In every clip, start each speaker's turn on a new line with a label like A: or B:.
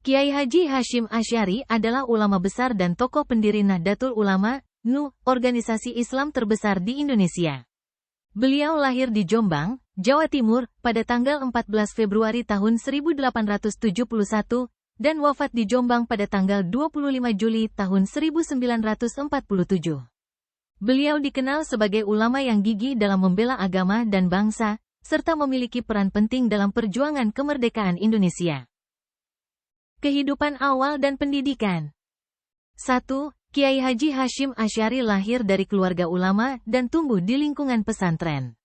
A: Kiai Haji Hasyim Asy'ari adalah ulama besar dan tokoh pendiri Nahdlatul Ulama, NU, organisasi Islam terbesar di Indonesia. Beliau lahir di Jombang, Jawa Timur, pada tanggal 14 Februari tahun 1871, dan wafat di Jombang pada tanggal 25 Juli tahun 1947. Beliau dikenal sebagai ulama yang gigih dalam membela agama dan bangsa, serta memiliki peran penting dalam perjuangan kemerdekaan Indonesia. Kehidupan awal dan pendidikan. 1. Kiai Haji Hasyim Asy'ari lahir dari keluarga ulama dan tumbuh di lingkungan pesantren.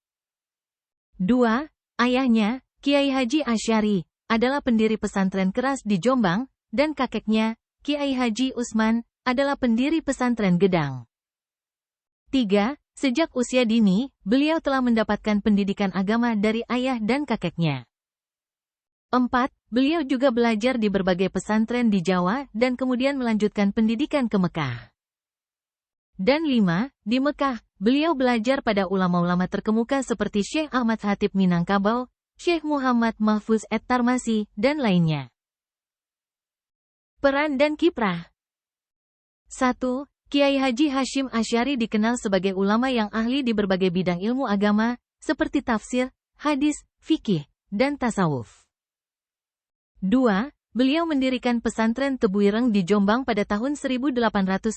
A: 2. Ayahnya, Kiai Haji Asy'ari, adalah pendiri pesantren keras di Jombang, dan kakeknya, Kiai Haji Usman, adalah pendiri pesantren Gedang. 3. Sejak usia dini, beliau telah mendapatkan pendidikan agama dari ayah dan kakeknya. 4. Beliau juga belajar di berbagai pesantren di Jawa dan kemudian melanjutkan pendidikan ke Mekah. Dan 5. Di Mekah, beliau belajar pada ulama-ulama terkemuka seperti Syekh Ahmad Khatib Minangkabau, Syekh Muhammad Mahfuz Et-Tarmasi, dan lainnya. Peran dan kiprah. 1. Kiai Haji Hasyim Asy'ari dikenal sebagai ulama yang ahli di berbagai bidang ilmu agama, seperti tafsir, hadis, fikih, dan tasawuf. 2. Beliau mendirikan pesantren Tebu Ireng di Jombang pada tahun 1899,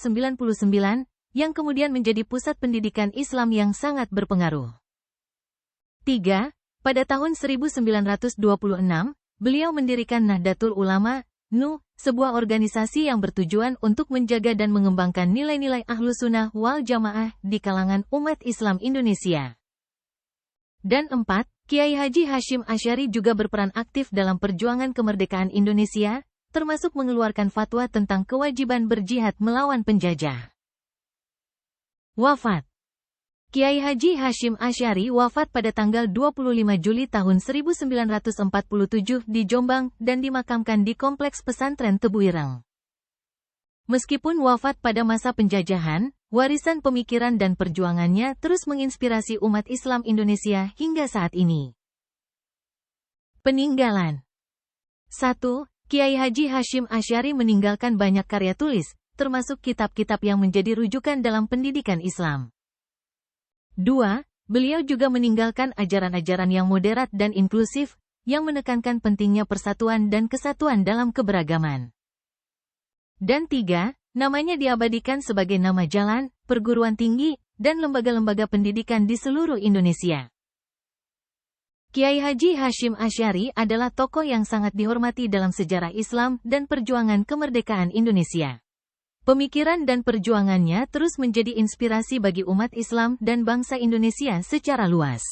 A: yang kemudian menjadi pusat pendidikan Islam yang sangat berpengaruh. 3. Pada tahun 1926, beliau mendirikan Nahdlatul Ulama, NU, sebuah organisasi yang bertujuan untuk menjaga dan mengembangkan nilai-nilai Ahlussunnah wal Jamaah di kalangan umat Islam Indonesia. Dan 4. Kiai Haji Hasyim Asy'ari juga berperan aktif dalam perjuangan kemerdekaan Indonesia, termasuk mengeluarkan fatwa tentang kewajiban berjihad melawan penjajah. Wafat. Kiai Haji Hasyim Asy'ari wafat pada tanggal 25 Juli tahun 1947 di Jombang dan dimakamkan di Kompleks Pesantren Tebu Ireng. Meskipun wafat pada masa penjajahan, warisan pemikiran dan perjuangannya terus menginspirasi umat Islam Indonesia hingga saat ini. Peninggalan. 1. Kiai Haji Hasyim Asy'ari meninggalkan banyak karya tulis, termasuk kitab-kitab yang menjadi rujukan dalam pendidikan Islam. 2. Beliau juga meninggalkan ajaran-ajaran yang moderat dan inklusif, yang menekankan pentingnya persatuan dan kesatuan dalam keberagaman. Dan 3. Namanya diabadikan sebagai nama jalan, perguruan tinggi, dan lembaga-lembaga pendidikan di seluruh Indonesia. Kiai Haji Hasyim Asy'ari adalah tokoh yang sangat dihormati dalam sejarah Islam dan perjuangan kemerdekaan Indonesia. Pemikiran dan perjuangannya terus menjadi inspirasi bagi umat Islam dan bangsa Indonesia secara luas.